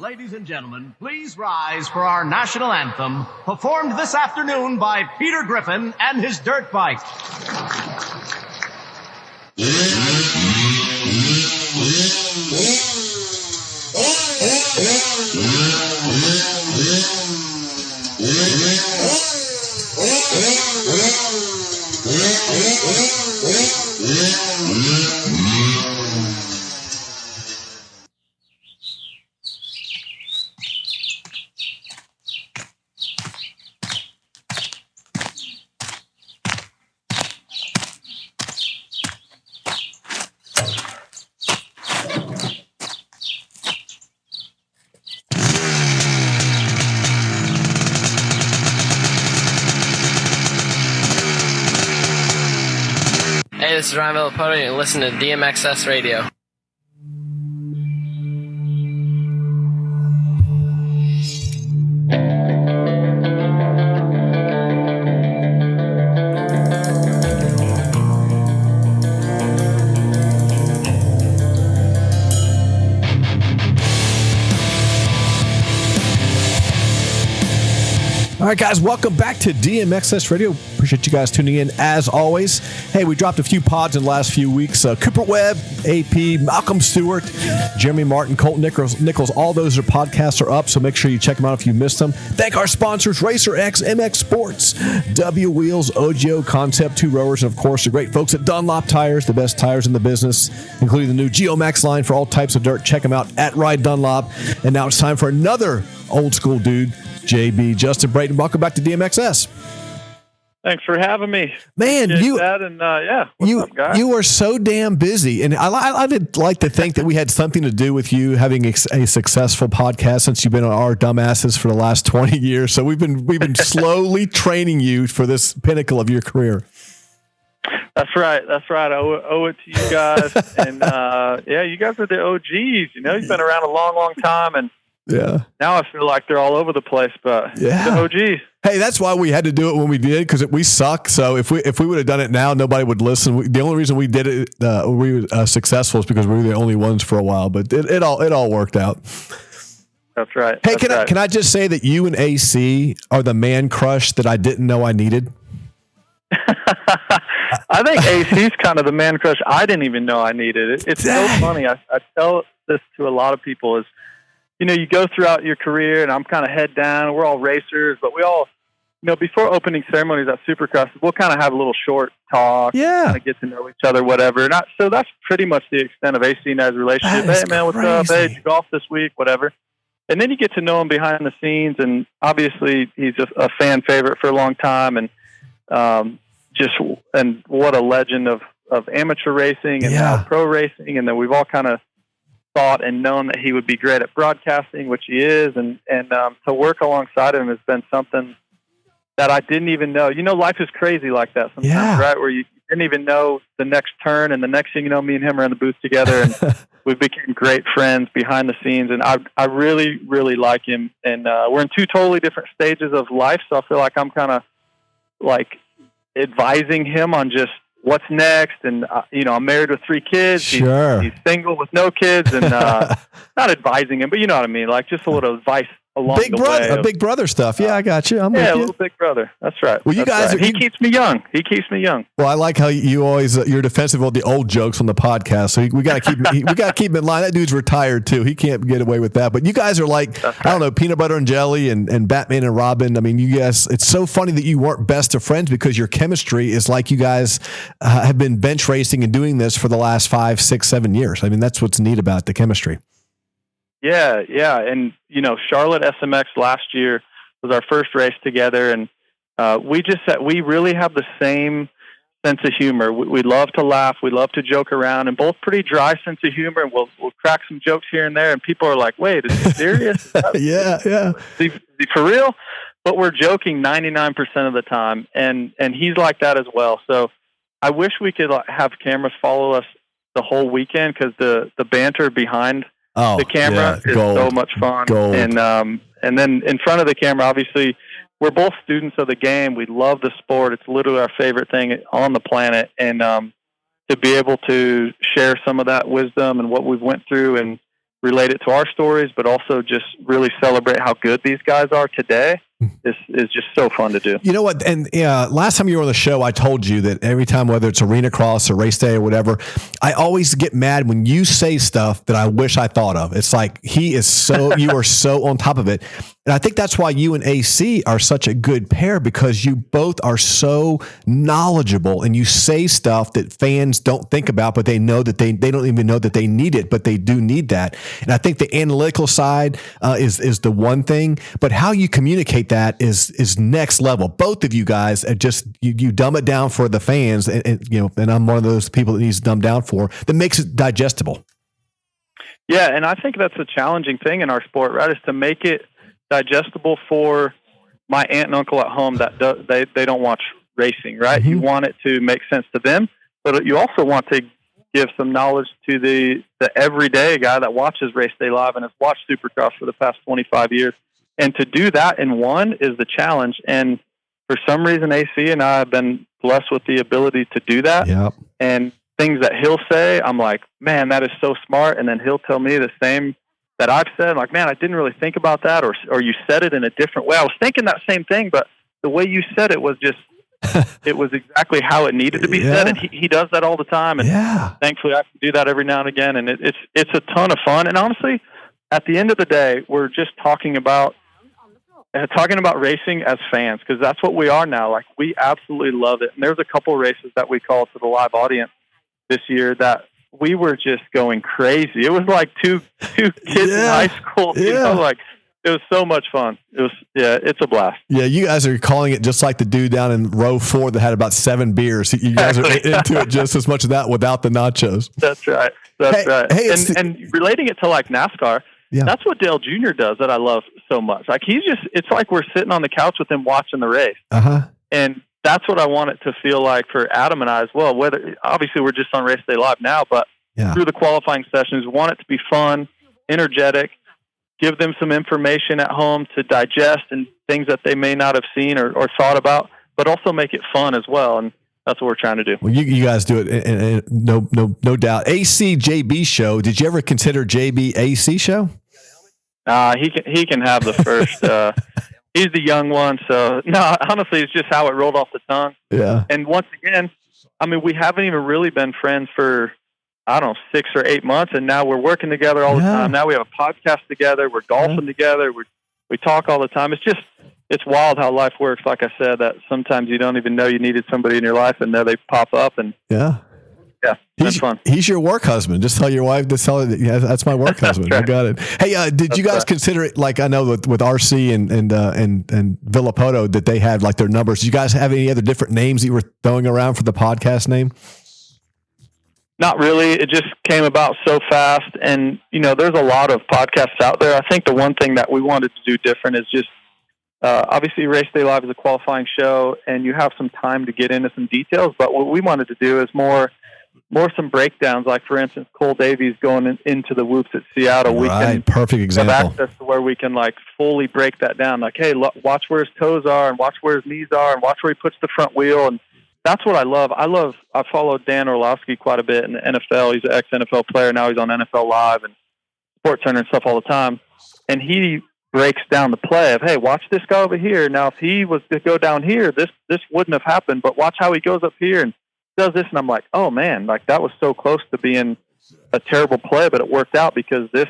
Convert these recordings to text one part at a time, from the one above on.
Ladies and gentlemen, please rise for our national anthem, performed this afternoon by Peter Griffin and his dirt bike. Hey, this is Ryan Villapoto, and listen to DMXS Radio. All right, guys, welcome back to DMXS Radio. Appreciate you guys tuning in as always. Hey, we dropped a few pods in the last few weeks. Cooper Webb, AP, Malcolm Stewart, Jeremy Martin, Colton Nichols, all those podcasts are up, so make sure you check them out if you missed them. Thank our sponsors, Racer X, MX Sports, W Wheels, OGO Concept, Two Rowers, and of course the great folks at Dunlop Tires, the best tires in the business, including the new GeoMax line for all types of dirt. Check them out at Ride Dunlop. And now it's time for another old school dude, JB, Justion Brayton. Welcome back to DMXS. Thanks for having me. Man, What's you up, guys? You are so damn busy. And I did like to think that we had something to do with you having a successful podcast since you've been on our dumbasses for the last 20 years. So we've been slowly training you for this pinnacle of your career. That's right. I owe it to you guys. And you guys are the OGs. You know, you've been around a long, long time. And yeah, now I feel like they're all over the place, but the OGs. Hey, that's why we had to do it when we did, because we suck. So if we would have done it now, nobody would listen. The only reason we did it, we were successful, is because we were the only ones for a while. But it all worked out. That's right. Hey, can I just say that you and AC are the man crush that I didn't know I needed? I think AC's kind of the man crush I didn't even know I needed. It's so funny. I tell this to a lot of people is, you know, you go throughout your career, and I'm kind of head down. We're all racers, but we all, you know, before opening ceremonies at Supercross, we'll kind of have a little short talk, kind of get to know each other, whatever. So that's pretty much the extent of AC and I's relationship. Hey, man, what's up? Hey, did you golf this week? Whatever. And then you get to know him behind the scenes, and obviously he's a fan favorite for a long time, and what a legend of amateur racing and now pro racing, and then we've all kind of thought and known that he would be great at broadcasting, which he is, and to work alongside him has been something that I didn't even know. You know, life is crazy like that sometimes, right? Where you didn't even know the next turn, and the next thing you know, me and him are in the booth together, and we became great friends behind the scenes, and I really, really like him, and we're in two totally different stages of life, so I feel like I'm kind of like advising him on just what's next, and you know, I'm married with 3 kids. Sure. He's single with no kids, and not advising him, but you know what I mean, like just a little advice along the way. Big brother stuff. Yeah, I got you. I'm with you. A little big brother. That's right. Well, you guys, he keeps me young. Well, I like how you always you're defensive of the old jokes on the podcast. So we got to keep him in line. That dude's retired too. He can't get away with that. But you guys are like, I don't know, peanut butter and jelly and Batman and Robin. I mean, you guys. It's so funny that you weren't best of friends, because your chemistry is like you guys have been bench racing and doing this for the last 5, 6, 7 years. I mean, that's what's neat about the chemistry. Yeah. And, you know, Charlotte SMX last year was our first race together, and we really have the same sense of humor. We love to laugh. We love to joke around, and both pretty dry sense of humor. And we'll crack some jokes here and there, and people are like, wait, is he serious? Yeah. Is he for real? But we're joking 99% of the time, and he's like that as well. So I wish we could have cameras follow us the whole weekend, because the banter behind the camera is so much fun. Gold. And then in front of the camera, obviously, we're both students of the game. We love the sport. It's literally our favorite thing on the planet. And to be able to share some of that wisdom and what we've went through, and relate it to our stories, but also just really celebrate how good these guys are today. This is just so fun to do. You know what? And last time you were on the show, I told you that every time, whether it's arena cross or race day or whatever, I always get mad when you say stuff that I wish I thought of. It's like you are so on top of it. And I think that's why you and AC are such a good pair, because you both are so knowledgeable and you say stuff that fans don't think about, but they know that they don't even know that they need it, but they do need that. And I think the analytical side is the one thing, but how you communicate that is next level. Both of you guys are just you dumb it down for the fans, and I'm one of those people that needs to dumb down for, that makes it digestible. Yeah, and I think that's a challenging thing in our sport, right? Is to make it digestible for my aunt and uncle at home that they don't watch racing, right? Mm-hmm. You want it to make sense to them, but you also want to give some knowledge to the everyday guy that watches Race Day Live and has watched Supercross for the past 25 years. And to do that in one is the challenge. And for some reason, AC and I have been blessed with the ability to do that. Yep. And things that he'll say, I'm like, man, that is so smart. And then he'll tell me the same that I've said, like, man, I didn't really think about that, or you said it in a different way. I was thinking that same thing, but the way you said it was just, it was exactly how it needed to be said. And he does that all the time. And thankfully I can do that every now and again. And it's a ton of fun. And honestly, at the end of the day, we're just talking about racing as fans, because that's what we are now. Like, we absolutely love it. And there's a couple races that we called to the live audience this year that we were just going crazy. It was like two kids in high school. You know, like, it was so much fun. It's a blast. Yeah, you guys are calling it just like the dude down in row 4 that had about 7 beers. You guys are into it just as much as that without the nachos. That's right. Right. Hey, and relating it to like NASCAR, that's what Dale Jr. does that I love so much. Like, it's like we're sitting on the couch with him watching the race. And that's what I want it to feel like for Adam and I as well. Whether, obviously, we're just on Race Day Live now, but through the qualifying sessions, we want it to be fun, energetic, give them some information at home to digest and things that they may not have seen or thought about, but also make it fun as well. And that's what we're trying to do. Well, you guys do it, and no doubt. AC JB show. Did you ever consider JB AC show? He can have the first. He's the young one, so no. Honestly, it's just how it rolled off the tongue. Yeah. And once again, I mean, we haven't even really been friends for, I don't know, 6 or 8 months, and now we're working together all the time. Now we have a podcast together. We're golfing together. We talk all the time. It's wild how life works. Like I said, that sometimes you don't even know you needed somebody in your life, and there they pop up. And that's fun. He's your work husband. Just tell your wife to tell her that's my work husband. Right. I got it. Hey, did you guys consider it, like, I know with RC and Villapoto that they had like their numbers? Did you guys have any other different names that you were throwing around for the podcast name? Not really. It just came about so fast. And, there's a lot of podcasts out there. I think the one thing that we wanted to do different is just, obviously Race Day Live is a qualifying show and you have some time to get into some details. But what we wanted to do is more some breakdowns. Like, for instance, Cole Davies going into the whoops at Seattle. We can perfect example. Have access to where we can like fully break that down. Like, hey, watch where his toes are and watch where his knees are and watch where he puts the front wheel. And that's what I love. I followed Dan Orlovsky quite a bit in the NFL. He's an ex-NFL player. Now he's on NFL Live and Sports Center and stuff all the time. And he breaks down the play of, hey, watch this guy over here. Now, if he was to go down here, this wouldn't have happened, but watch how he goes up here and does this. And I'm like, oh man, like, that was so close to being a terrible play, but it worked out because this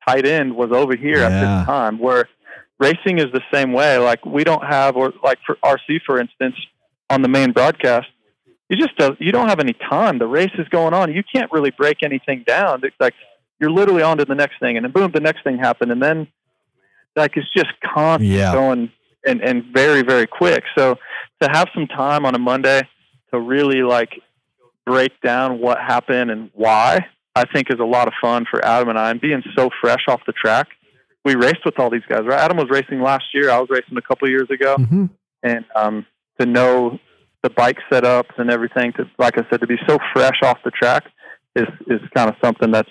tight end was over here at this time. Where racing is the same way. Like, we don't have, or like for RC, for instance, on the main broadcast, you don't have any time. The race is going on. You can't really break anything down. It's like you're literally on to the next thing, and then boom, the next thing happened, and then like it's just constant going and very, very quick. So to have some time on a Monday to really like break down what happened and why, I think is a lot of fun for Adam and I. And being so fresh off the track, we raced with all these guys, right? Adam was racing last year. I was racing a couple of years ago, and to know the bike setups and everything, to, like I said, to be so fresh off the track is kind of something that's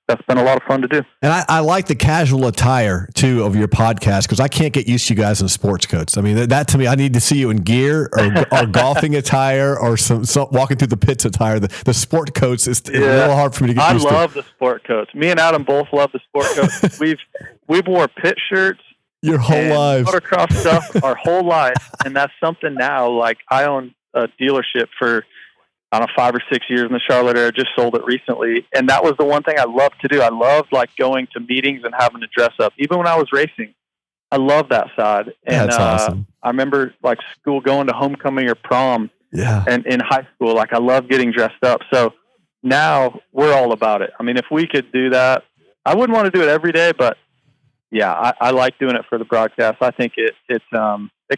that's been a lot of fun to do. And I like the casual attire too of your podcast, because I can't get used to you guys in sports coats. I mean, that to me, I need to see you in gear or golfing attire or some walking through the pits attire. The sport coats is a little hard for me to get used to. I love the sport coats. Me and Adam both love the sport coats. We've wore pit shirts your whole lives, motocross stuff our whole life, and that's something now. Like, I own a dealership for, I don't know, 5 or 6 years in the Charlotte area. Just sold it recently. And that was the one thing I loved to do. I loved like going to meetings and having to dress up. Even when I was racing, I love that side. And that's awesome. I remember like school, going to homecoming or prom. Yeah. And in high school, like, I love getting dressed up. So now we're all about it. I mean, if we could do that, I wouldn't want to do it every day, but yeah, I like doing it for the broadcast. I think it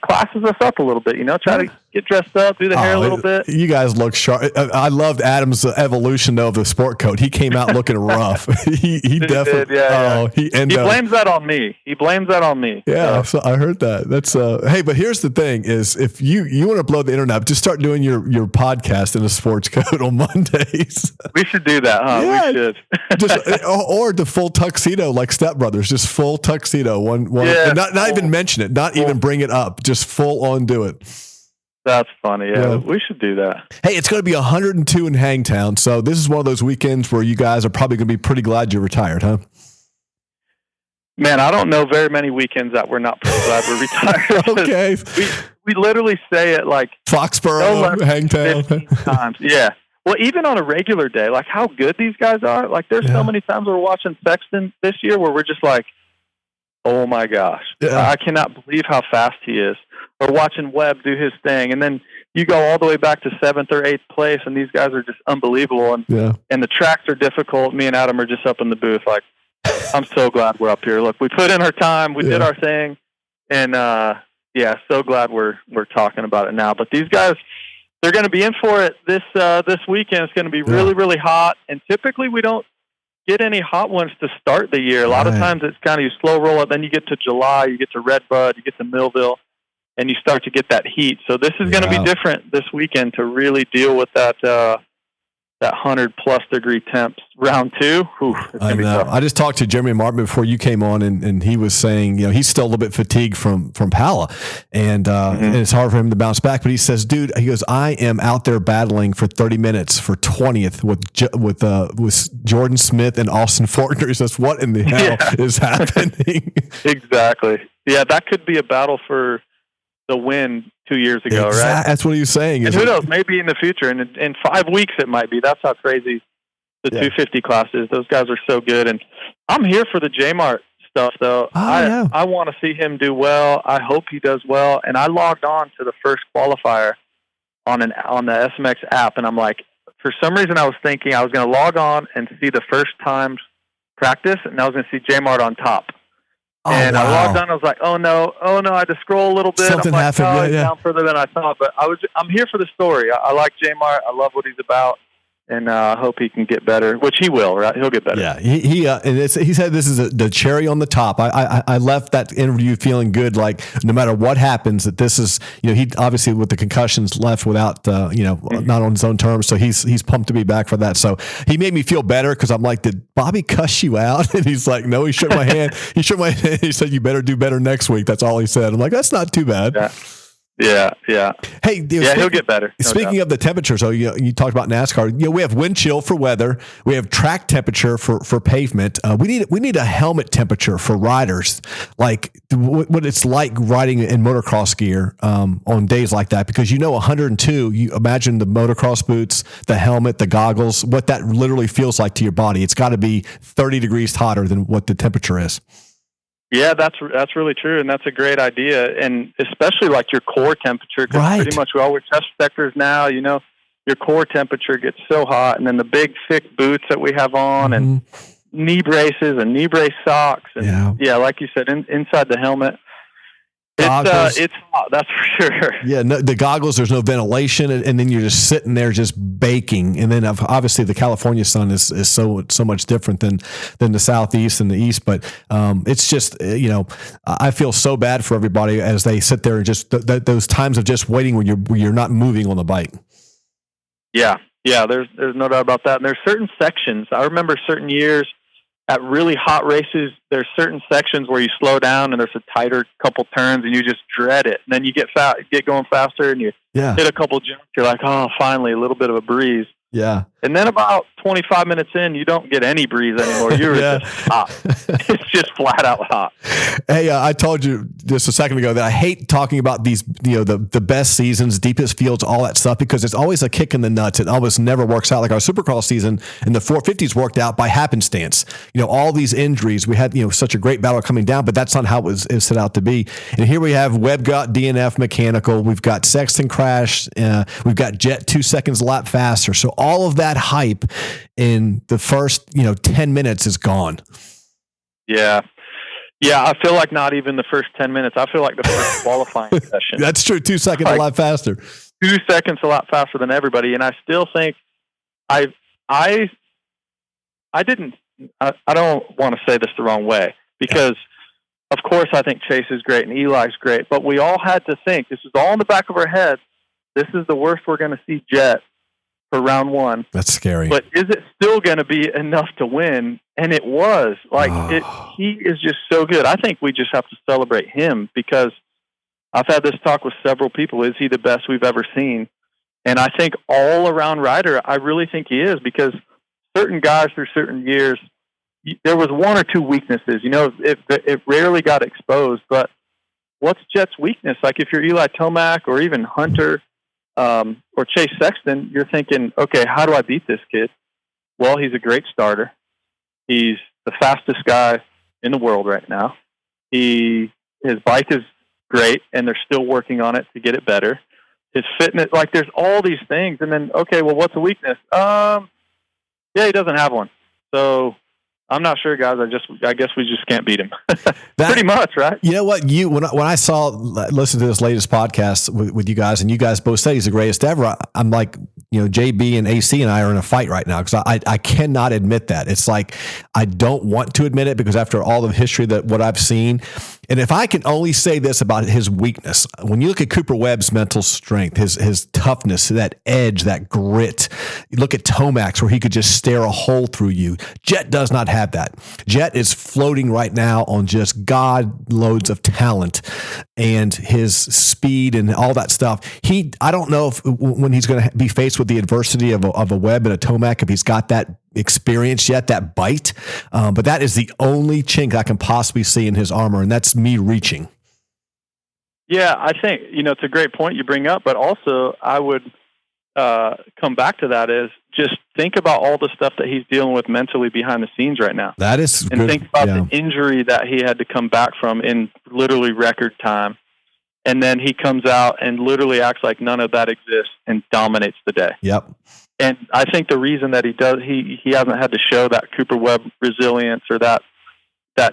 classes us up a little bit, try to get dressed up, do the hair a little bit. You guys look sharp. I loved Adam's evolution though of the sport coat. He came out looking rough. he definitely did, he blames that on me. Yeah, so I heard that. That's hey, but here's the thing is, if you want to blow the internet, just start doing your podcast in a sports coat on Mondays. We should do that, huh? Yeah. We should. Just or the full tuxedo like Step Brothers, just full tuxedo. One yeah, not even mention it, not even bring it up, just full on do it. That's funny. Yeah, we should do that. Hey, it's going to be 102 in Hangtown, so this is one of those weekends where you guys are probably going to be pretty glad you're retired, huh? Man, I don't know very many weekends that we're not pretty glad we're retired. Okay. We literally say it like Foxborough, Hangtown. 15 times. Yeah. Well, even on a regular day, like how good these guys are. Like, there's so many times we're watching Sexton this year where we're just like, oh my gosh, I cannot believe how fast he is. Or watching Webb do his thing. And then you go all the way back to 7th or 8th place, and these guys are just unbelievable. And the tracks are difficult. Me and Adam are just up in the booth like, I'm so glad we're up here. Look, we put in our time. We did our thing. And, so glad we're talking about it now. But these guys, they're going to be in for it this weekend. It's going to be really, really hot. And typically we don't get any hot ones to start the year. A lot of times it's kind of you slow roll it. Then you get to July, you get to Redbud, you get to Millville, and you start to get that heat. So this is going to be different this weekend to really deal with that 100-plus degree temps. Round 2, it's going to be tough. I just talked to Jeremy Martin before you came on, and he was saying, he's still a little bit fatigued from Pala, and it's hard for him to bounce back. But he says, dude, he goes, I am out there battling for 30 minutes for 20th with Jordan Smith and Austin Fortner. He says, what in the hell is happening? Exactly. Yeah, that could be a battle for the win 2 years ago, right? That's what he was saying. And who knows? Maybe in the future, and in 5 weeks it might be. That's how crazy the 250 class is. Those guys are so good, and I'm here for the J-Mart stuff, though. I want to see him do well. I hope he does well. And I logged on to the first qualifier on the SMX app, and I'm like, for some reason, I was thinking I was going to log on and see the first time practice, and I was going to see J-Mart on top. I logged on. I was like, "Oh no!" I had to scroll a little bit. Something happened. Down further than I thought. But I'm here for the story. I like J-Mart. I love what he's about, and I hope he can get better. Which he will. Right? He'll get better. Yeah. He said this is the cherry on the top. I left that interview feeling good. Like no matter what happens, that this is he obviously with the concussions left without not on his own terms. So he's pumped to be back for that. So he made me feel better because I'm like, did Bobby cuss you out? And he's like, no. He shook my hand. He shook my hand. He said, you better do better next week. That's all he said. I'm like, that's not too bad. Yeah. Hey, he'll get better. Speaking of the temperature, so you talked about NASCAR. We have wind chill for weather. We have track temperature for pavement. We need a helmet temperature for riders, like what it's like riding in motocross gear on days like that. Because 102. You imagine the motocross boots, the helmet, the goggles. What that literally feels like to your body. It's got to be 30 degrees hotter than what the temperature is. Yeah, that's really true, and that's a great idea, and especially like your core temperature, because pretty much we all wear chest protectors now. Your core temperature gets so hot, and then the big thick boots that we have on, and knee braces and knee brace socks, and like you said, inside the helmet. It's hot, that's for sure. Yeah, the goggles, there's no ventilation, and then you're just sitting there just baking. And then obviously the California sun is so much different than the Southeast and the East. But it's just, I feel so bad for everybody as they sit there and just those times of just waiting when you're not moving on the bike. Yeah, there's no doubt about that. And there's certain sections. I remember certain years at really hot races, there's certain sections where you slow down and there's a tighter couple turns and you just dread it. And then you get going faster and you hit a couple jumps. You're like, oh, finally a little bit of a breeze. Yeah. And then about 25 minutes in, you don't get any breeze anymore. You're just hot. It's just flat out hot. Hey, I told you just a second ago that I hate talking about these, the best seasons, deepest fields, all that stuff, because it's always a kick in the nuts. It always never works out. Like our Supercross season in the 450s worked out by happenstance. All these injuries, we had, such a great battle coming down, but that's not how it set out to be. And here we have Webb got DNF mechanical. We've got Sexton crash. We've got Jet 2 seconds a lap faster. So all of that hype in the first, 10 minutes is gone. Yeah. Yeah, I feel like not even the first 10 minutes. I feel like the first qualifying session. That's true. 2 seconds a lot faster. 2 seconds a lot faster than everybody. And I still think I don't want to say this the wrong way, because of course I think Chase is great and Eli's great, but we all had to think, this is all in the back of our heads, this is the worst we're going to see Jet for round one. That's scary. But is it still going to be enough to win? And it was. He is just so good. I think we just have to celebrate him, because I've had this talk with several people. Is he the best we've ever seen? And I think all around rider, I really think he is, because certain guys through certain years, there was one or two weaknesses. It rarely got exposed, but what's Jet's weakness? Like if you're Eli Tomac or even Hunter, or Chase Sexton, you're thinking, okay, how do I beat this kid? Well, he's a great starter. He's the fastest guy in the world right now. His bike is great, and they're still working on it to get it better. His fitness, there's all these things. And then, okay, well, what's a weakness? He doesn't have one. So I'm not sure, guys. I guess we just can't beat him. Pretty much, right? You know what? When I listened to this latest podcast with you guys, and you guys both said he's the greatest ever, I'm like, JB and AC and I are in a fight right now, because I cannot admit that. It's like I don't want to admit it, because after all the history what I've seen, and if I can only say this about his weakness, when you look at Cooper Webb's mental strength, his toughness, that edge, that grit, you look at Tomac's where he could just stare a hole through you. Jet does not have that. Jet is floating right now on just God loads of talent and his speed and all that stuff. I don't know if when he's going to be faced with the adversity of a Webb and a Tomac, if he's got that experience yet, that bite. But that is the only chink I can possibly see in his armor, and that's me reaching. Yeah, I think, it's a great point you bring up, but also I would come back to that is just think about all the stuff that he's dealing with mentally behind the scenes right now. That is and good. Think about the injury that he had to come back from in literally record time. And then he comes out and literally acts like none of that exists and dominates the day. Yep. And I think the reason that he hasn't had to show that Cooper Webb resilience or that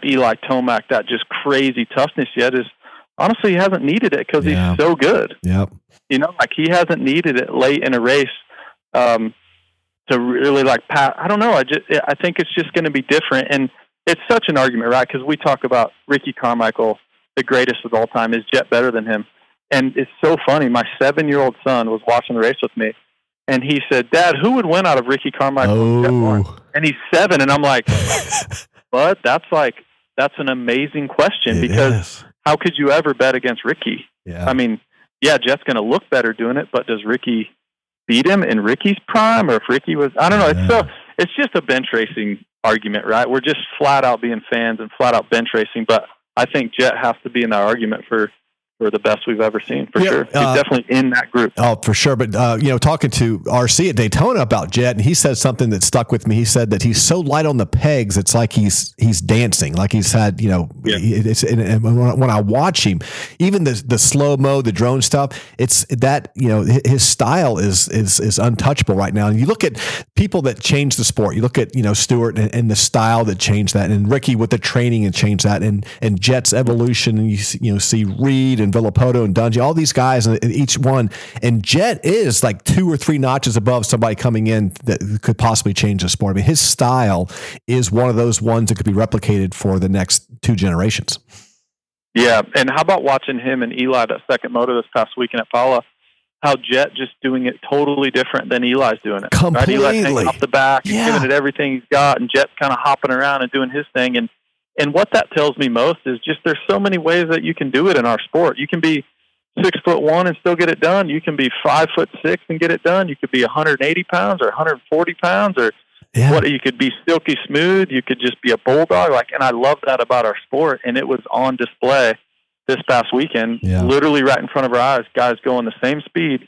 Eli Tomac, that just crazy toughness yet, is honestly he hasn't needed it, because he's so good. Yep. He hasn't needed it late in a race to really I don't know. I think it's just going to be different, and it's such an argument, right? Because we talk about Ricky Carmichael, the greatest of all time. Is Jet better than him? And it's so funny. My 7-year-old son was watching the race with me, and he said, "Dad, who would win out of Ricky Carmichael and Jet Lawrence?" And he's 7, and I'm like, "But that's an amazing question, because how could you ever bet against Ricky?" Yeah. I mean, Jet's going to look better doing it, but does Ricky beat him in Ricky's prime? Or if Ricky was, I don't know. It's just a bench racing argument, right? We're just flat out being fans and flat out bench racing, but I think Jet has to be in that argument for the best we've ever seen, for sure. He's definitely in that group. Oh, for sure. But, talking to RC at Daytona about Jet, and he said something that stuck with me. He said that he's so light on the pegs, it's like he's dancing, like he's had, and when I watch him, even the slow-mo, the drone stuff, it's that, his style is untouchable right now. And you look at people that changed the sport, you look at, Stewart and the style that changed that, and Ricky with the training and changed that, and Jet's evolution, and you see Reed and Villapoto and Dungy, all these guys, and each one. And Jet is like 2 or 3 notches above somebody coming in that could possibly change the sport. I mean, his style is one of those ones that could be replicated for the next 2 generations. Yeah, and how about watching him and Eli, that second moto this past weekend at Paula? how Jet just doing it totally different than Eli's doing it. Completely. Right? Eli's hanging off the back, he's giving it everything he's got, and Jet's kind of hopping around and doing his thing. And what that tells me most is just there's so many ways that you can do it in our sport. You can be 6'1" and still get it done. You can be 5'6" and get it done. You could be 180 pounds or 140 pounds or what. You could be silky smooth. You could just be a bulldog. And I love that about our sport. And it was on display this past weekend, literally right in front of our eyes. Guys going the same speed,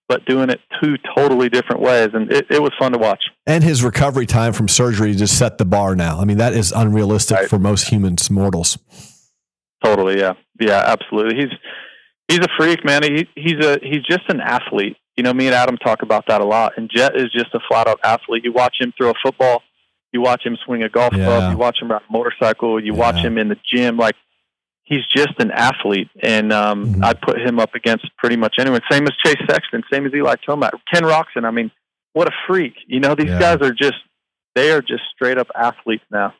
but doing it two totally different ways. And it was fun to watch. And his recovery time from surgery just set the bar now. I mean, that is unrealistic for most humans, mortals. Totally. Yeah. Yeah, absolutely. He's a freak, man. He's just an athlete. Me and Adam talk about that a lot. And Jet is just a flat out athlete. You watch him throw a football, you watch him swing a golf club, you watch him ride a motorcycle, you watch him in the gym. He's just an athlete. And I'd put him up against pretty much anyone. Same as Chase Sexton, same as Eli Tomac, Ken Roxon. I mean, what a freak. These guys are just straight up athletes now.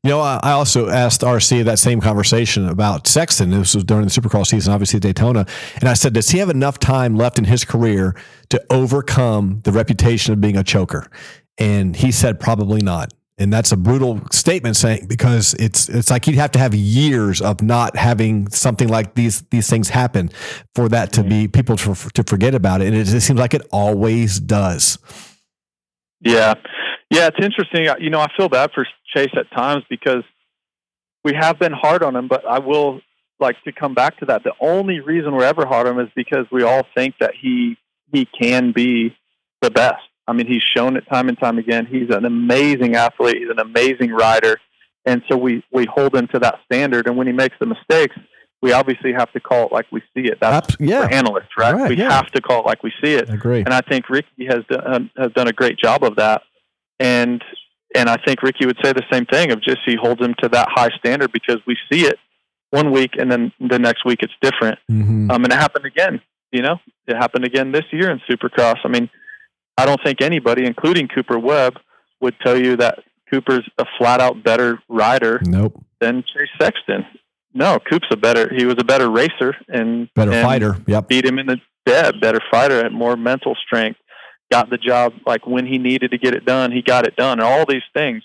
I also asked RC that same conversation about Sexton. This was during the Supercross season, obviously at Daytona. And I said, does he have enough time left in his career to overcome the reputation of being a choker? And he said, probably not. And that's a brutal statement because it's like you'd have to have years of not having something like these things happen for that to be people to forget about it. And it just seems like it always does. Yeah. Yeah, it's interesting. I feel bad for Chase at times because we have been hard on him, but I will like to come back to that. The only reason we're ever hard on him is because we all think that he can be the best. I mean, he's shown it time and time again. He's an amazing athlete. He's an amazing rider. And so we hold him to that standard. And when he makes the mistakes, we obviously have to call it like we see it. That's for analysts, right? We have to call it like we see it. I agree. And I think Ricky has done a great job of that. And I think Ricky would say the same thing of just he holds him to that high standard because we see it one week and then the next week it's different. And it happened again, it happened again this year in Supercross. I mean, I don't think anybody, including Cooper Webb, would tell you that Cooper's a flat out better rider than Chase Sexton. No, he was a better racer and fighter. Yep. Beat him in the better fighter, had more mental strength. Got the job when he needed to get it done, he got it done, and all these things.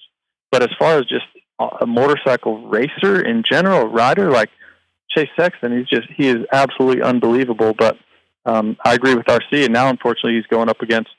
But as far as just a motorcycle racer in general, rider like Chase Sexton, he is absolutely unbelievable. But I agree with RC, and now unfortunately he's going up against,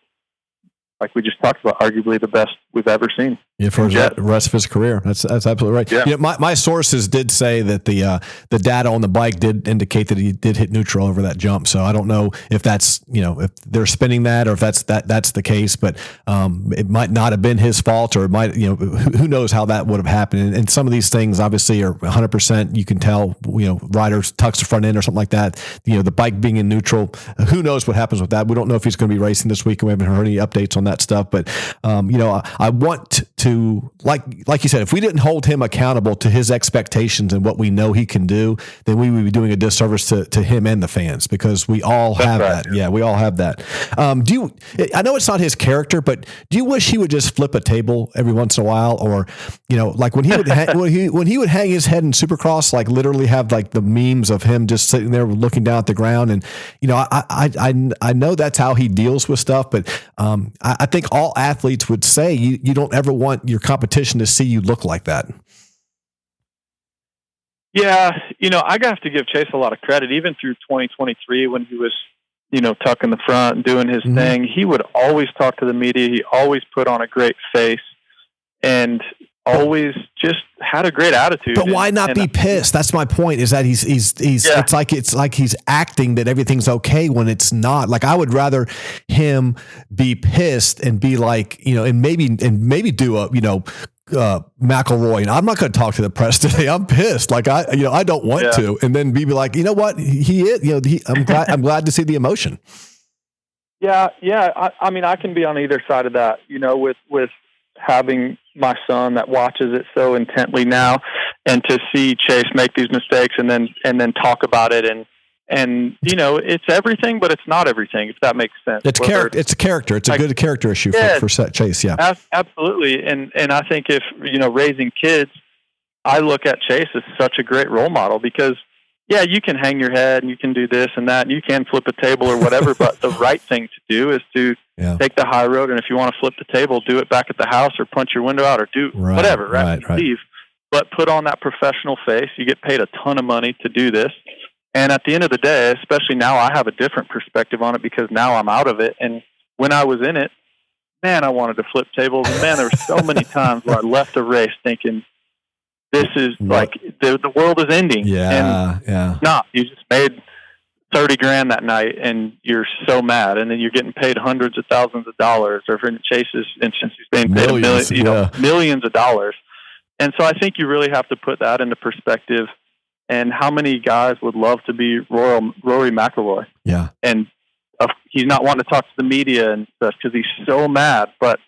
like we just talked about, arguably the best we've ever seen. Yeah, for the rest of his career. That's absolutely right. Yeah. My sources did say that the data on the bike did indicate that he did hit neutral over that jump. So I don't know if that's, if they're spinning that or if that's the case, but it might not have been his fault, or it might, who knows how that would have happened. And some of these things obviously are 100%. You can tell, riders tucks the front end or something like that. The bike being in neutral, who knows what happens with that? We don't know if he's going to be racing this week, and we haven't heard any updates on that stuff. But I want to, like you said, if we didn't hold him accountable to his expectations and what we know he can do, then we would be doing a disservice to him and the fans, because we all have that. Yeah, we all have that. I know it's not his character, but do you wish he would just flip a table every once in a while, or like when he would when he would hang his head in Supercross, like literally have like the memes of him just sitting there looking down at the ground, and I know that's how he deals with stuff, but I think all athletes would say you don't ever want your competition to see you look like that. Yeah, I have to give Chase a lot of credit, even through 2023 when he was, tucking the front and doing his thing. He would always talk to the media. He always put on a great face and always just had a great attitude. But why not be pissed? That's my point, is that he's it's like he's acting that everything's okay when it's not. Like, I would rather him be pissed and be like, and maybe do a, McElroy, and I'm not going to talk to the press today. I'm pissed. Like, I don't want to. And then be like, you know what? I'm glad to see the emotion. Yeah. I mean, I can be on either side of that, with having my son that watches it so intently now, and to see Chase make these mistakes and then talk about it. And it's everything, but it's not everything, if that makes sense. It's character. It's a character. It's a good character issue for Chase. Yeah, absolutely. And I think if, raising kids, I look at Chase as such a great role model because, yeah, you can hang your head and you can do this and that and you can flip a table or whatever, but the right thing to do is to take the high road. And if you want to flip the table, do it back at the house or punch your window out or do whatever, right? Leave. But put on that professional face. You get paid a ton of money to do this. And at the end of the day, especially now, I have a different perspective on it because now I'm out of it. And when I was in it, man, I wanted to flip tables. And man, there were so many times where I left a race thinking, this is like the world is ending. No, you just made $30,000 that night and you're so mad. And then you're getting paid hundreds of thousands of dollars, or in Chase's instance, he's being paid millions of dollars. And so I think you really have to put that into perspective. And how many guys would love to be Rory McIlroy? Yeah. And he's not wanting to talk to the media and stuff because he's so mad. But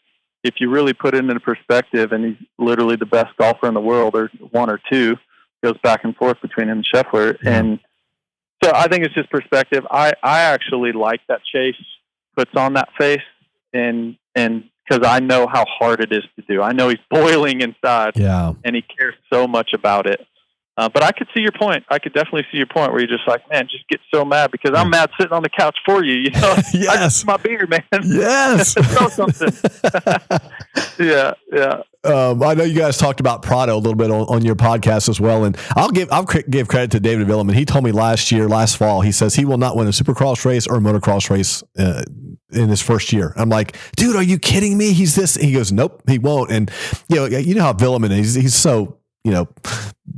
if you really put it into perspective, and he's literally the best golfer in the world, or one or two, goes back and forth between him and Scheffler. Yeah. And so I think it's just perspective. I actually like that Chase puts on that face, and because I know how hard it is to do. I know he's boiling inside, and he cares so much about it. But I could see your point. I could definitely see your point where you're just like, man, just get so mad because I'm mad sitting on the couch for you. You know, yes, my beer, man. Yes, throw something. Yeah. I know you guys talked about Prado a little bit on your podcast as well, and I'll give credit to David Villeman. He told me last fall, he says he will not win a Supercross race or a motocross race in his first year. I'm like, dude, are you kidding me? He's this. He goes, nope, he won't. And you know how Villeman is. He's so.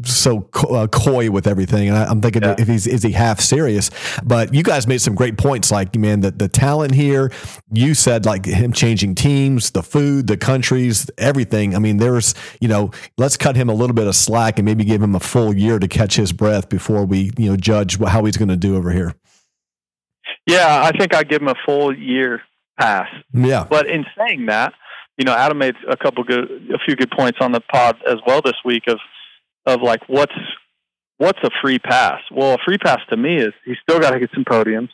So coy with everything. And I'm thinking, is he half serious? But you guys made some great points. Like, man, the talent here, you said like him changing teams, the food, the countries, everything. I mean, there's, let's cut him a little bit of slack and maybe give him a full year to catch his breath before we, judge how he's going to do over here. Yeah. I think I'd give him a full year pass. Yeah. But in saying that, Adam made a few good points on the pod as well this week of like, what's a free pass? Well, a free pass to me is he's still got to get some podiums.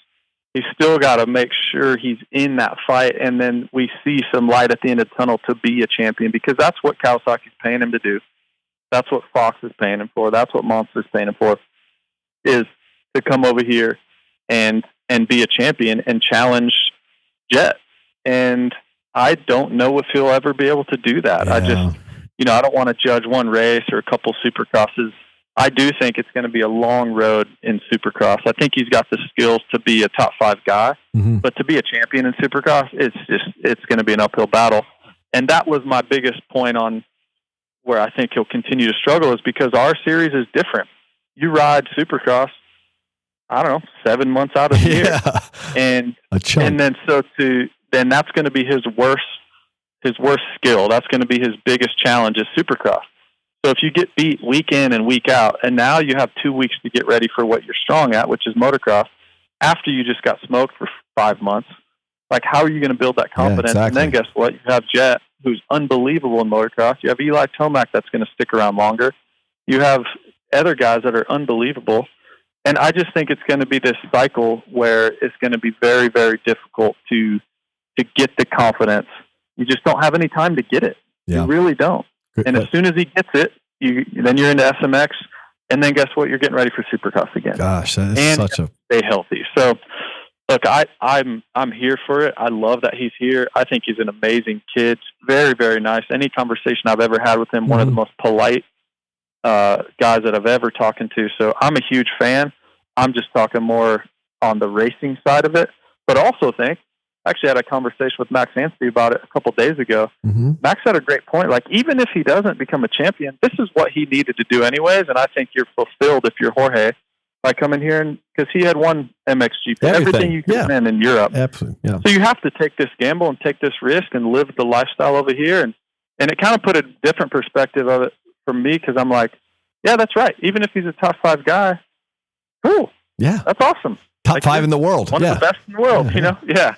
He's still got to make sure he's in that fight. And then we see some light at the end of the tunnel to be a champion, because that's what Kawasaki's paying him to do. That's what Fox is paying him for. That's what Monster's paying him for, is to come over here and be a champion and challenge Jet. And I don't know if he'll ever be able to do that. Yeah. I just, I don't want to judge one race or a couple Supercrosses. I do think it's going to be a long road in Supercross. I think he's got the skills to be a top 5 guy, but to be a champion in Supercross, it's going to be an uphill battle. And that was my biggest point on where I think he'll continue to struggle, is because our series is different. You ride Supercross, I don't know, 7 months out of the year. And then that's going to be his worst skill. That's going to be his biggest challenge, is Supercross. So if you get beat week in and week out, and now you have 2 weeks to get ready for what you're strong at, which is motocross, after you just got smoked for 5 months, like, how are you going to build that confidence? Yeah, exactly. And then guess what? You have Jet, who's unbelievable in motocross. You have Eli Tomac, that's going to stick around longer. You have other guys that are unbelievable. And I just think it's going to be this cycle where it's going to be very, very difficult to get the confidence. You just don't have any time to get it. Yeah. You really don't. And as soon as he gets it, then you're into SMX, and then guess what? You're getting ready for Supercross again. Gosh, that is stay healthy. So, look, I'm here for it. I love that he's here. I think he's an amazing kid. Very, very nice. Any conversation I've ever had with him, one of the most polite guys that I've ever talked to. So I'm a huge fan. I'm just talking more on the racing side of it, but also actually had a conversation with Max Anstie about it a couple of days ago. Max had a great point. Like, even if he doesn't become a champion, this is what he needed to do anyways. And I think you're fulfilled if you're Jorge by coming here, and because he had won MXGP, everything you can win in Europe. Absolutely. Yeah. So you have to take this gamble and take this risk and live the lifestyle over here. And it kind of put a different perspective of it for me, because I'm like, yeah, that's right. Even if he's a top 5 guy, cool. Yeah. That's awesome. Top 5 in the world. One of the best in the world, Yeah.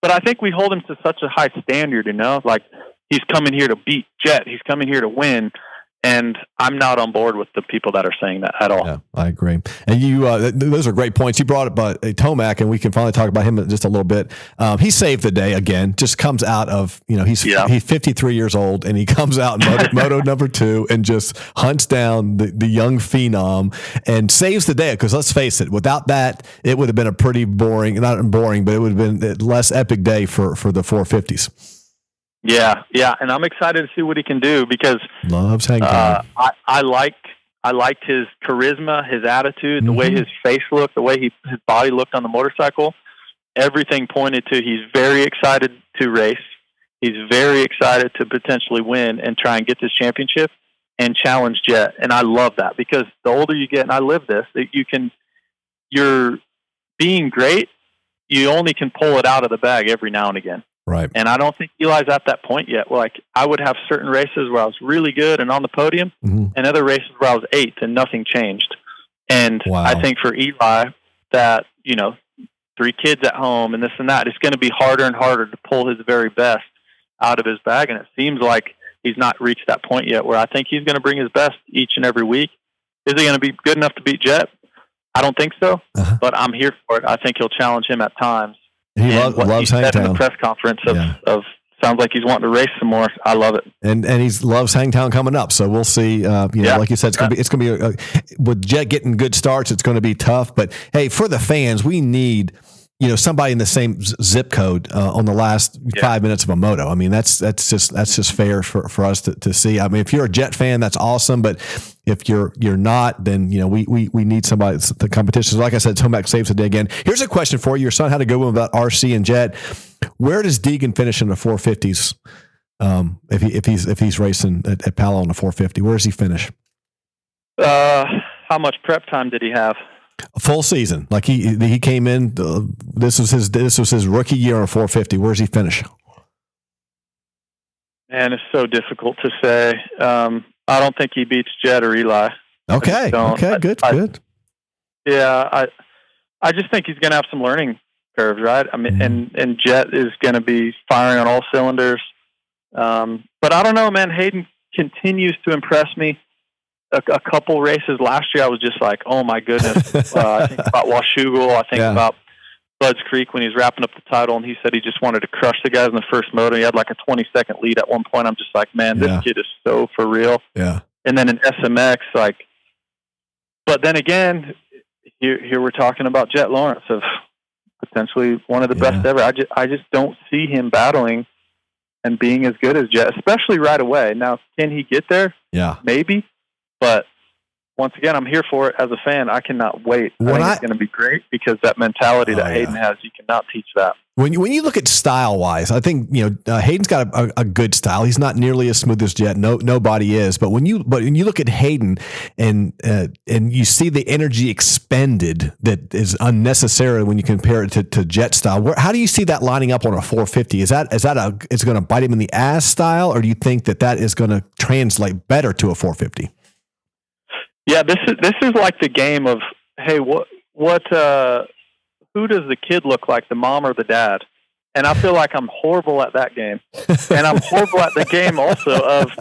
But I think we hold him to such a high standard, like, he's coming here to beat Jet. He's coming here to win. And I'm not on board with the people that are saying that at all. Yeah, I agree. And you, those are great points. You brought up Tomac, and we can finally talk about him in just a little bit. He saved the day again. Just comes out of, he's 53 years old, and he comes out in moto number 2 and just hunts down the young phenom and saves the day. Because let's face it, without that, it would have been a pretty boring, not boring, but it would have been a less epic day for the 450s. Yeah, and I'm excited to see what he can do because loves hang time. I liked his charisma, his attitude, the way his face looked, the way his body looked on the motorcycle. Everything pointed to he's very excited to race. He's very excited to potentially win and try and get this championship and challenge Jet. And I love that because the older you get, and I live this, that you're being great. You only can pull it out of the bag every now and again. Right. And I don't think Eli's at that point yet. Like, I would have certain races where I was really good and on the podium, and other races where I was 8th and nothing changed. And I think for Eli, that, 3 kids at home and this and that, it's going to be harder and harder to pull his very best out of his bag. And it seems like he's not reached that point yet where I think he's going to bring his best each and every week. Is he going to be good enough to beat Jet? I don't think so, but I'm here for it. I think he'll challenge him at times. He loves Hangtown. In the press conference of sounds like he's wanting to race some more. I love it, and he loves Hangtown coming up. So we'll see. Like you said, it's gonna be with Jet getting good starts. It's going to be tough, but hey, for the fans, we need somebody in the same zip code on the last 5 minutes of a moto. I mean, that's just fair for us to see. I mean, if you're a Jet fan, that's awesome, but if you're not, then we need somebody. The competition. Like I said, Tomac saves the day again. Here's a question for you. Your son had a good one about RC and Jet. Where does Deegan finish in the 450s? If he's racing at Palo on the 450, where does he finish? How much prep time did he have? A full season. Like he came in. This was his rookie year on a 450. Where does he finish? Man, it's so difficult to say. I don't think he beats Jet or Eli. Okay. Good. Yeah. I just think he's going to have some learning curves, right? I mean, and Jet is going to be firing on all cylinders. But I don't know, man. Hayden continues to impress me. A couple races last year, I was just like, oh my goodness. I think about Washougal. I think about Budds Creek when he's wrapping up the title, and he said he just wanted to crush the guys in the first moto. He had like a 20-second lead at one point. I'm just like, man, this kid is so for real. Yeah. And then in SMX, but then again, here we're talking about Jet Lawrence of potentially one of the best ever. I just don't see him battling and being as good as Jet, especially right away. Now, can he get there? Yeah. Maybe. But once again, I'm here for it as a fan. I cannot wait. I think it's going to be great because that mentality that Hayden has, you cannot teach that. When you look at style wise, I think Hayden's got a good style. He's not nearly as smooth as Jet. Nobody is. But when you look at Hayden and you see the energy expended that is unnecessary when you compare it to Jet style, how do you see that lining up on a 450? Is that it's going to bite him in the ass style, or do you think that is going to translate better to a 450? Yeah, this is like the game of, hey, who does the kid look like, the mom or the dad? And I feel like I'm horrible at that game. And I'm horrible at the game also of,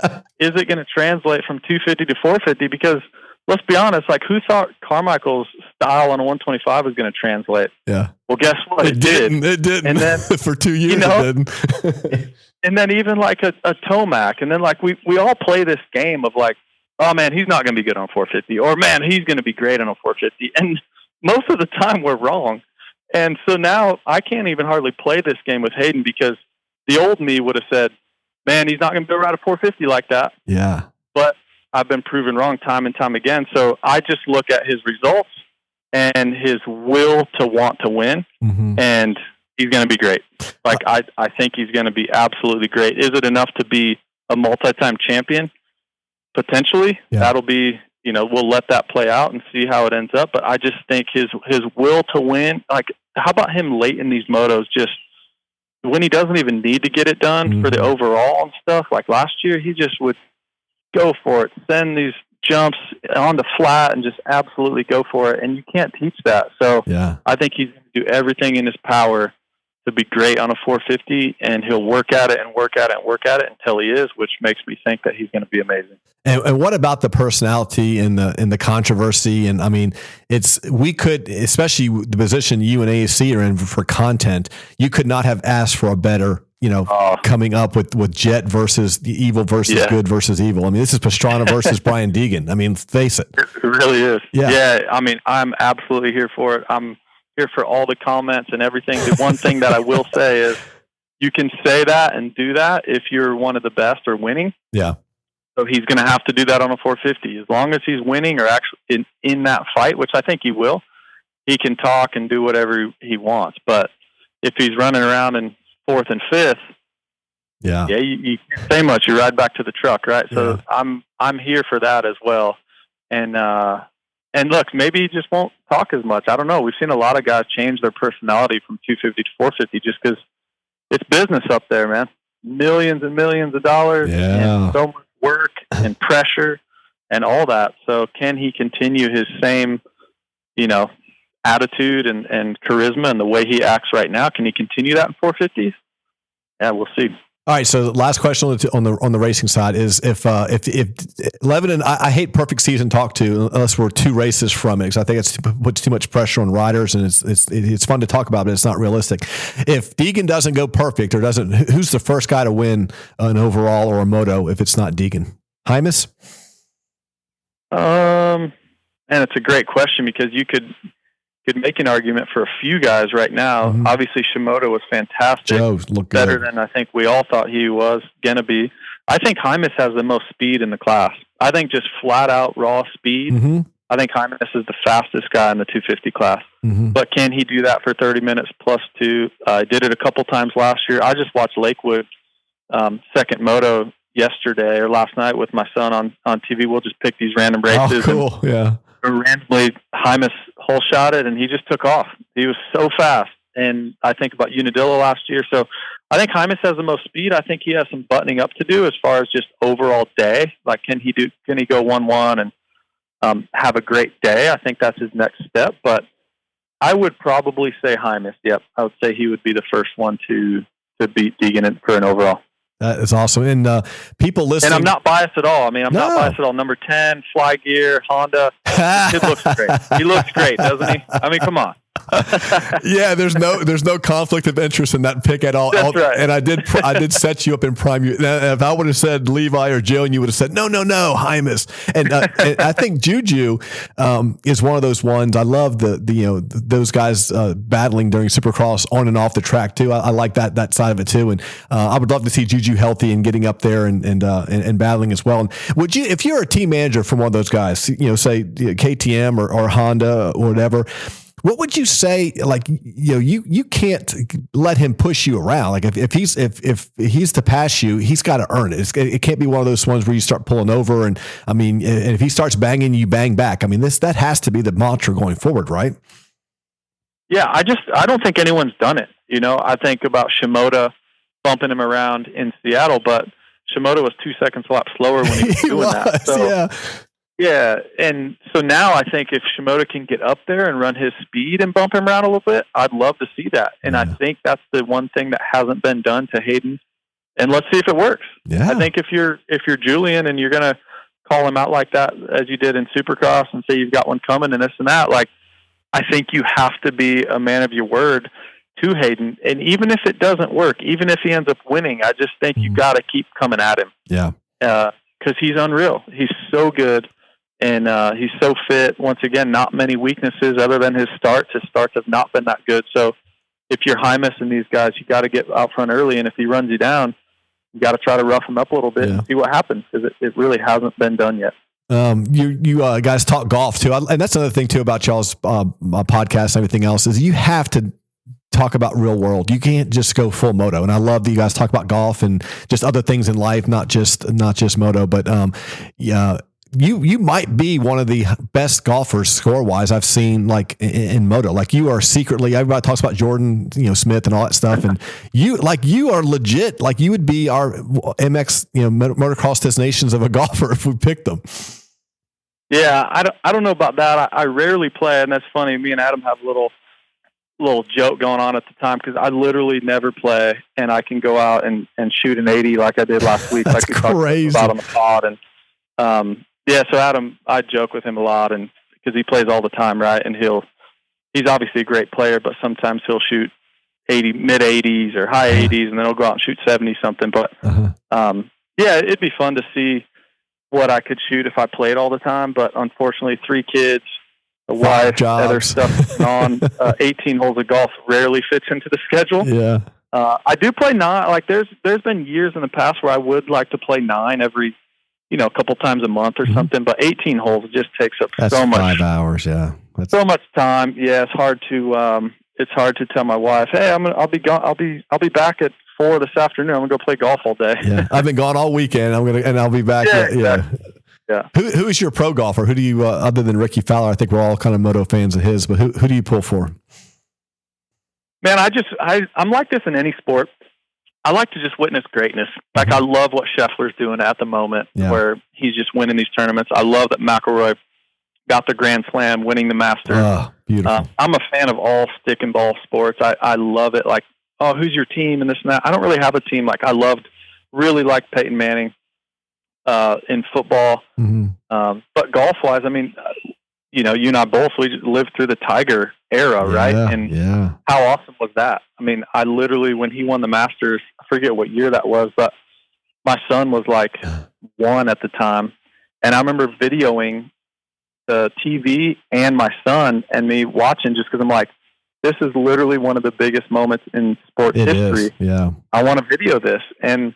is it going to translate from 250 to 450? Because let's be honest, who thought Carmichael's style on a 125 was going to translate? Yeah. Well, guess what? It did. It did. And then for 2 years, it didn't. And then even a Tomac. And then we all play this game of oh man, he's not going to be good on 450, or man, he's going to be great on a 450. And most of the time we're wrong. And so now I can't even hardly play this game with Hayden because the old me would have said, man, he's not going to be around a 450 like that. Yeah. But I've been proven wrong time and time again. So I just look at his results and his will to want to win, and he's going to be great. I think he's going to be absolutely great. Is it enough to be a multi-time champion? Potentially. Yeah. That'll be, we'll let that play out and see how it ends up. But I just think his will to win, how about him late in these motos, just when he doesn't even need to get it done for the overall and stuff, like last year, he just would go for it, send these jumps on the flat and just absolutely go for it. And you can't teach that. So I think he's going to do everything in his power to be great on a 450, and he'll work at it and work at it and work at it until he is, which makes me think that he's going to be amazing. And what about the personality and the controversy? And I mean, we could, especially the position you and AAC are in for content, you could not have asked for a better, coming up with Jet versus the evil versus good versus evil. I mean, this is Pastrana versus Brian Deegan. I mean, face it. It really is. Yeah. I mean, I'm absolutely here for it. I'm here for all the comments and everything. The one thing that I will say is you can say that and do that if you're one of the best or winning. Yeah. So he's going to have to do that on a 450. As long as he's winning or actually in that fight, which I think he will, he can talk and do whatever he wants. But if he's running around in fourth and fifth, you can't say much. You ride back to the truck, right? So I'm here for that as well. And look, maybe he just won't talk as much. I don't know. We've seen a lot of guys change their personality from 250 to 450 just because it's business up there, man. Millions and millions of dollars and so much work and pressure and all that. So can he continue his same, attitude and charisma and the way he acts right now? Can he continue that in 450s? Yeah, we'll see. All right. So the last question on the racing side is if Lebanon, I hate perfect season talk to unless we're 2 races from it, because I think it puts too much pressure on riders, and it's fun to talk about, but it's not realistic. If Deegan doesn't go perfect or who's the first guy to win an overall or a moto if it's not Deegan? Hymas? And it's a great question because you could make an argument for a few guys right now. Mm-hmm. Obviously, Shimoda was fantastic. Better than I think we all thought he was going to be. I think Hymas has the most speed in the class. I think just flat out raw speed. Mm-hmm. I think Hymas is the fastest guy in the 250 class. Mm-hmm. But can he do that for 30 minutes plus 2? I did it a couple times last year. I just watched Lakewood second moto yesterday or last night with my son on TV. We'll just pick these random races. Oh, cool. Yeah. Randomly, Hymas hole shot it, and he just took off. He was so fast. And I think about Unadilla last year. So I think Hymas has the most speed. I think he has some buttoning up to do as far as just overall day. Like, can he go 1-1 and have a great day? I think that's his next step. But I would probably say Hymas. Yep, I would say he would be the first one to beat Deegan for an overall. That is awesome. And people listening. And I'm not biased at all. I mean, I'm not biased at all. Number 10, Fly Gear, Honda. It looks great. He looks great, doesn't he? I mean, come on. Yeah, there's no conflict of interest in that pick at all. That's right. And I did set you up in prime. If I would have said Levi or Joe, and you would have said no, Hymas. And I think Juju is one of those ones. I love those guys battling during Supercross on and off the track too. I like that side of it too. And I would love to see Juju healthy and getting up there and battling as well. And would you, if you're a team manager from one of those guys, say KTM or Honda or whatever, what would you say? Like, you can't let him push you around. Like if he's to pass you, he's got to earn it. It can't be one of those ones where you start pulling over. And I mean, and if he starts banging, you bang back. I mean, that has to be the mantra going forward, right? Yeah. I don't think anyone's done it. I think about Shimoda bumping him around in Seattle, but Shimoda was 2 seconds a lot slower when he was doing that. So, yeah. And so now I think if Shimoda can get up there and run his speed and bump him around a little bit, I'd love to see that. And I think that's the one thing that hasn't been done to Hayden. And let's see if it works. Yeah. I think if you're Julian and you're going to call him out like that, as you did in Supercross, and say you've got one coming and this and that, like, I think you have to be a man of your word to Hayden. And even if it doesn't work, even if he ends up winning, I just think you got to keep coming at him. Yeah. Because he's unreal. He's so good. And he's so fit. Once again, not many weaknesses other than his starts. His starts have not been that good. So if you're Hymas and these guys, you got to get out front early. And if he runs you down, you got to try to rough him up a little bit and see what happens, because it really hasn't been done yet. You guys talk golf too. And that's another thing too about y'all's podcast and everything else is you have to talk about real world. You can't just go full moto. And I love that you guys talk about golf and just other things in life, not just moto, but You might be one of the best golfers score wise I've seen, like in moto. Like you are secretly, everybody talks about Jordan, Smith and all that stuff, and you are legit. Like you would be our MX, motocross destinations of a golfer if we picked them. Yeah, I don't know about that. I rarely play, and that's funny. Me and Adam have a little little joke going on at the time because I literally never play, and I can go out and shoot an 80 like I did last week. That's like we crazy. talked about on the pod. And so Adam, I joke with him a lot, and because he plays all the time, right? And he's obviously a great player, but sometimes he'll shoot 80, mid 80s or high 80s, and then he'll go out and shoot 70 something. But it'd be fun to see what I could shoot if I played all the time. But unfortunately, 3 kids, a wife, other stuff on 18 holes of golf rarely fits into the schedule. Yeah. I do play 9. Like there's been years in the past where I would like to play 9 every, a couple times a month or something, but 18 holes just takes up so much. 5 hours. Yeah. So much time. Yeah. It's hard to tell my wife, hey, I'll be back at 4 this afternoon. I'm gonna go play golf all day. Yeah. I've been gone all weekend. I'll be back. Yeah. Exactly. Yeah. Who is your pro golfer? Who do you, other than Ricky Fowler? I think we're all kind of moto fans of his, but who do you pull for? Man, I'm like this in any sport. I like to just witness greatness. Like I love what Scheffler's doing at the moment, where he's just winning these tournaments. I love that McIlroy got the Grand Slam, winning the Masters. Oh, beautiful. I'm a fan of all stick and ball sports. I love it. Like, oh, who's your team and this and that. I don't really have a team. Like I really liked Peyton Manning in football. But golf wise, I mean, you and I both, we just lived through the Tiger era, right? And how awesome was that? I mean, I literally, when he won the Masters, I forget what year that was, but my son was like 1 at the time. And I remember videoing the TV and my son and me watching just because I'm like, this is literally one of the biggest moments in sports history. Yeah. I want to video this. And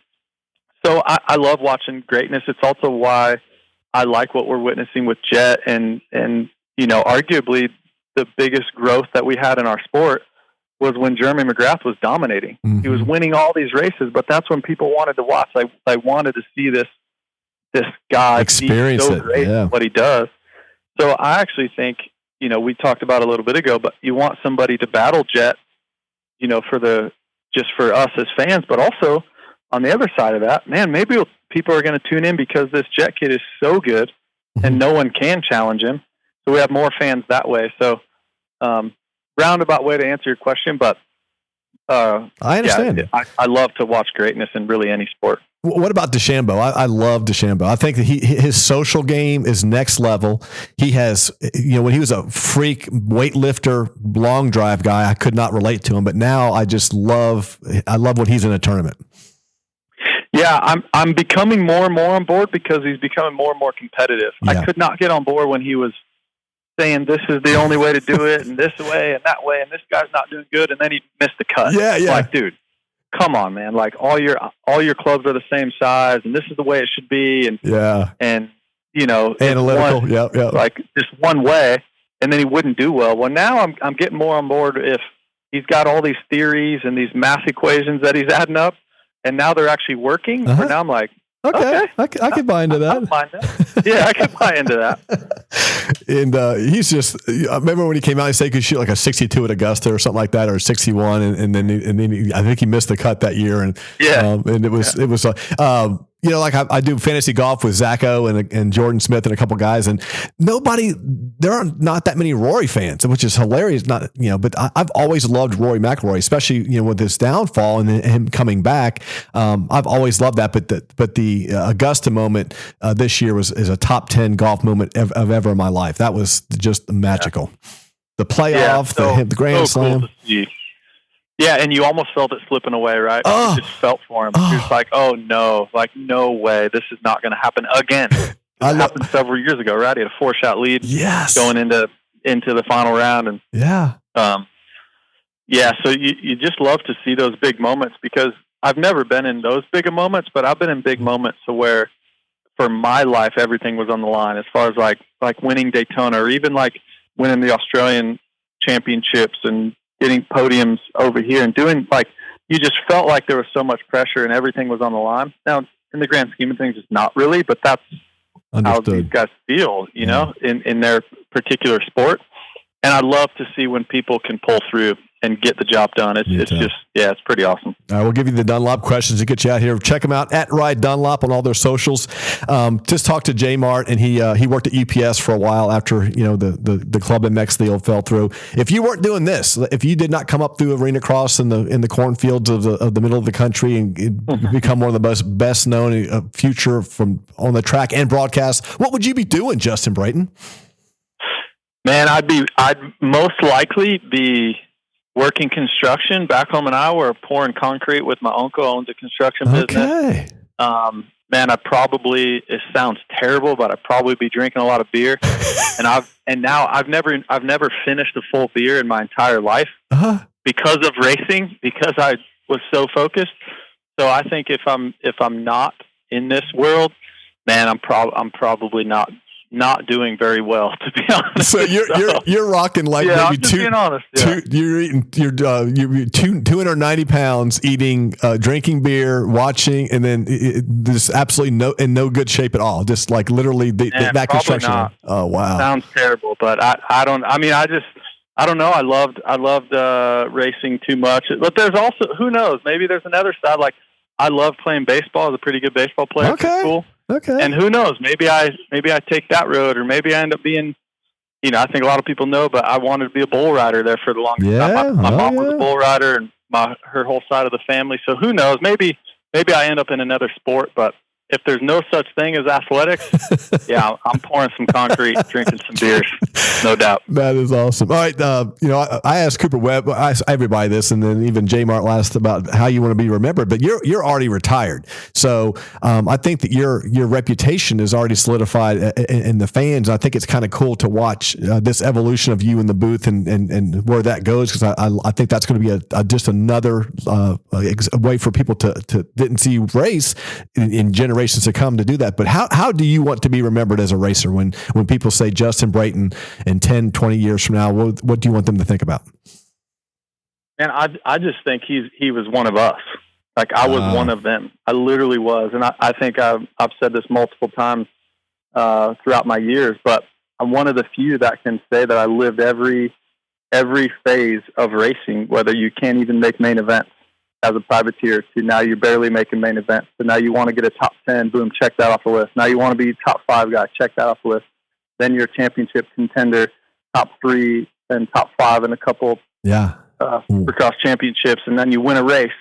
so I love watching greatness. It's also why I like what we're witnessing with Jet and arguably the biggest growth that we had in our sport was when Jeremy McGrath was dominating. He was winning all these races, but that's when people wanted to watch. I wanted to see this guy experience be so great at what he does. So I actually think, we talked about a little bit ago, but you want somebody to battle Jet, for us as fans, but also on the other side of that, man, maybe people are going to tune in because this Jet kid is so good and no one can challenge him. So we have more fans that way. So, roundabout way to answer your question, but I understand. I love to watch greatness in really any sport. What about DeChambeau? I love DeChambeau. I think that his social game is next level. He has, when he was a freak weightlifter, long drive guy, I could not relate to him, but now I love what he's in a tournament. Yeah, I'm becoming more and more on board because he's becoming more and more competitive. Yeah. I could not get on board when he was saying this is the only way to do it and this way and that way and this guy's not doing good and then he missed the cut. Yeah. Like, dude, come on, man. Like all your clubs are the same size and this is the way it should be and analytical. Yeah. Like just one way and then he wouldn't do well. Well, now I'm getting more on board if he's got all these theories and these math equations that he's adding up and now they're actually working. But now I'm like, okay. I can buy into that. Yeah, I can buy into that. And he's just, I remember when he came out, he said he could shoot like a 62 at Augusta or something like that, or 61. And then I think he missed the cut that year. And it was like I do fantasy golf with Zacho and Jordan Smith and a couple guys, and there are not that many Rory fans, which is hilarious. But I've always loved Rory McIlroy, especially with his downfall and him coming back. I've always loved that. But the Augusta moment this year is a top 10 golf moment of ever in my life. That was just magical. The playoff, the Grand Slam. Cool to see. Yeah, and you almost felt it slipping away, right? You just felt for him. You're just like, oh no, like no way, this is not going to happen again. It happened several years ago, right? He had a 4-shot lead, going into the final round, and so you just love to see those big moments because I've never been in those big moments, but I've been in big moments where, for my life, everything was on the line. As far as like winning Daytona, or even like winning the Australian Championships and getting podiums over here and doing you just felt like there was so much pressure and everything was on the line. Now, in the grand scheme of things, it's not really, but that's how these guys feel, in their particular sport. And I love to see when people can pull through. get the job done. It's just, it's pretty awesome. All right, we'll give you the Dunlop questions to get you out here. Check them out at Ride Dunlop on all their socials. Just talk to J Mart, and he worked at UPS for a while after the Club MX deal fell through. If you weren't doing this, if you did not come up through Arena Cross in the cornfields of the middle of the country and become one of the best known future from on the track and broadcast, what would you be doing, Justion Brayton? Man, I'd most likely be working construction back home in Iowa, or pouring concrete with my uncle owns a construction business. Man, it sounds terrible, but I'd probably be drinking a lot of beer. and now I've never finished a full beer in my entire life because of racing, because I was so focused. So I think if I'm not in this world, man, I'm probably not doing very well, to be honest. So you're rocking like maybe I'm just being honest. Yeah. You're eating you're 290 pounds, eating, drinking beer, watching, and then just absolutely no good shape at all. Just like literally that construction. Not. Oh wow, sounds terrible. But I don't know. I loved racing too much. But there's also, who knows? Maybe there's another side. Like, I love playing baseball. I was a pretty good baseball player at school. Okay. And who knows? Maybe I take that road, or maybe I end up being, I think a lot of people know, but I wanted to be a bull rider there for the longest time. My mom was a bull rider, and her whole side of the family. So who knows? Maybe I end up in another sport, but if there's no such thing as athletics, I'm pouring some concrete, drinking some beers, no doubt. That is awesome. All right, I asked Cooper Webb, I asked everybody this, and then even J Mart asked about how you want to be remembered. But you're already retired, so I think that your reputation is already solidified in the fans. I think it's kind of cool to watch this evolution of you in the booth and where that goes, because I think that's going to be just another way for people to didn't see you race in generations to come to do that. But how do you want to be remembered as a racer when people say Justion Brayton in 10, 20 years from now? What do you want them to think about? Man, I just think he was one of us. Like, I was one of them. I literally was. And I think I've said this multiple times throughout my years, but I'm one of the few that can say that I lived every phase of racing, whether you can't even make main events as a privateer, to now you're barely making main events. So now you want to get a top 10, boom, check that off the list. Now you want to be top 5 guy, check that off the list. Then you're a championship contender, top 3 and top 5 in a couple Supercross championships, and then you win a race.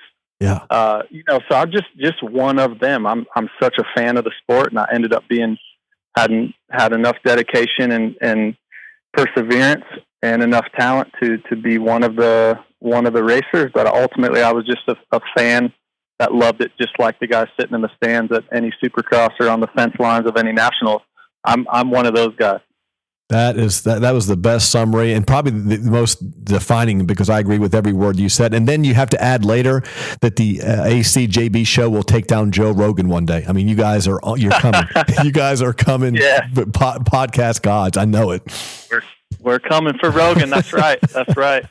Yeah. So I'm just one of them. I'm such a fan of the sport, and I ended up had enough dedication and perseverance and enough talent to be one of the racers. But ultimately, I was just a fan that loved it, just like the guys sitting in the stands at any Supercross or on the fence lines of any national. I'm one of those guys. That was the best summary, and probably the most defining, because I agree with every word you said. And then you have to add later that the ACJB show will take down Joe Rogan one day. I mean, you're coming. You guys are coming. Yeah. Podcast gods. I know it. We're coming for Rogan. That's right. That's right.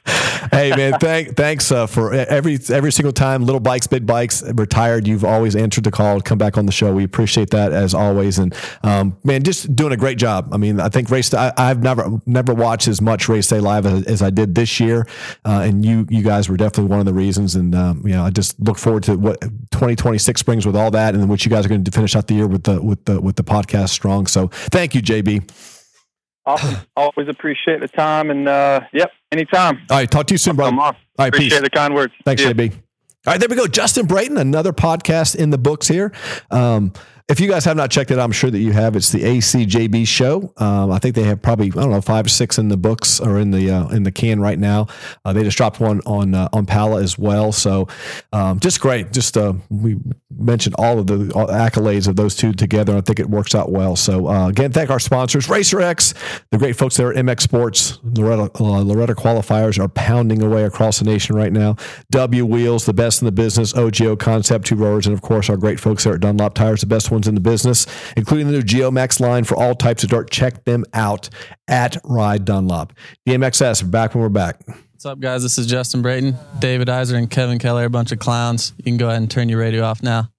Hey man, thanks for every single time. Little Bikes, Big Bikes, retired. You've always answered the call. Come back on the show. We appreciate that as always. And man, just doing a great job. I mean, I think I've never watched as much Race Day Live as I did this year. And you guys were definitely one of the reasons. And I just look forward to what 2026 brings with all that, and then what you guys are going to finish out the year with the podcast strong. So thank you, JB. Awesome. Always appreciate the time, and anytime. All right, talk to you soon, bro. All right, appreciate the kind words. Thanks, JB. All right, there we go. Justion Brayton, another podcast in the books here. If you guys have not checked it out, I'm sure that you have. It's the ACJB show. I think they have probably, 5 or 6 in the books, or in the can right now. They just dropped one on Pala as well. So just great. Just we mentioned all of the accolades of those two together. I think it works out well. So again, thank our sponsors, RacerX, the great folks there at MX Sports. Loretta qualifiers are pounding away across the nation right now. W Wheels, the best in the business. OGO Concept, 2 rowers, and of course our great folks there at Dunlop Tires, the best ones in the business, including the new GeoMax line for all types of dirt. Check them out at Ride Dunlop. DMXS, we're back when we're back. What's up, guys? This is Justion Brayton, David Iser, and Kevin Keller, a bunch of clowns. You can go ahead and turn your radio off now.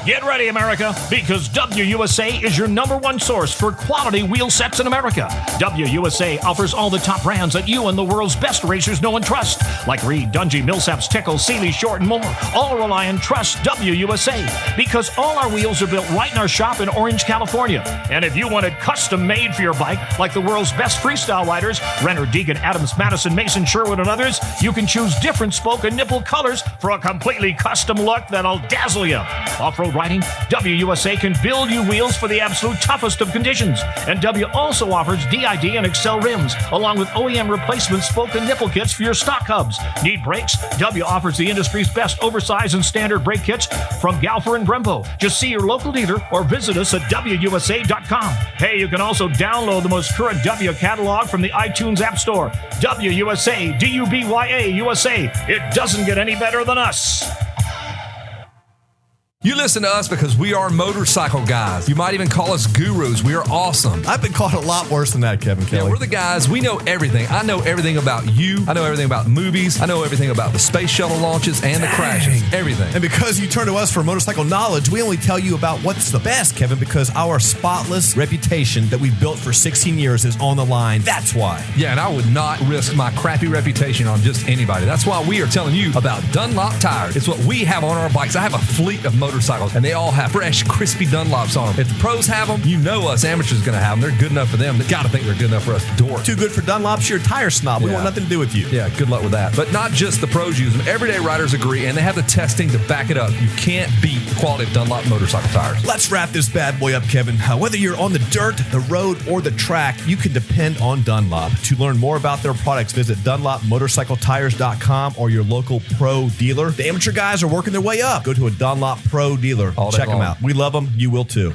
Get ready, America, because WUSA is your #1 source for quality wheel sets in America. WUSA offers all the top brands that you and the world's best racers know and trust, like Reed, Dungey, Millsaps, Tickle, Sealy, Short, and more. All rely and trust WUSA because all our wheels are built right in our shop in Orange, California. And if you want it custom made for your bike, like the world's best freestyle riders, Renner, Deegan, Adams, Madison, Mason, Sherwood, and others, you can choose different spoke and nipple colors for a completely custom look that'll dazzle you. Off-road riding, WUSA can build you wheels for the absolute toughest of conditions. And W also offers DID and Excel rims, along with OEM replacement spoke and nipple kits for your stock hubs. Need brakes? W offers the industry's best oversized and standard brake kits from Galfer and Brembo. Just see your local dealer or visit us at WUSA.com. Hey, you can also download the most current W catalog from the iTunes App Store. WUSA, DUBYA USA. It doesn't get any better than us. You listen to us because we are motorcycle guys. You might even call us gurus. We are awesome. I've been called a lot worse than that, Kevin Kelly. Yeah, we're the guys. We know everything. I know everything about you. I know everything about movies. I know everything about the space shuttle launches and the crashes. Everything. And because you turn to us for motorcycle knowledge, we only tell you about what's the best, Kevin, because our spotless reputation that we've built for 16 years is on the line. That's why. Yeah, and I would not risk my crappy reputation on just anybody. That's why we are telling you about Dunlop tires. It's what we have on our bikes. I have a fleet of motorcycles, and they all have fresh, crispy Dunlops on them. If the pros have them, you know us amateurs are going to have them. They're good enough for them. They got to think they're good enough for us dorks. Too good for Dunlops, you're a tire snob. We want nothing to do with you. Yeah, good luck with that. But not just the pros use them. Everyday riders agree, and they have the testing to back it up. You can't beat the quality of Dunlop motorcycle tires. Let's wrap this bad boy up, Kevin. Whether you're on the dirt, the road, or the track, you can depend on Dunlop. To learn more about their products, visit DunlopMotorcycleTires.com or your local pro dealer. The amateur guys are working their way up. Go to a Dunlop pro dealer. Check them out. We love them. You will too.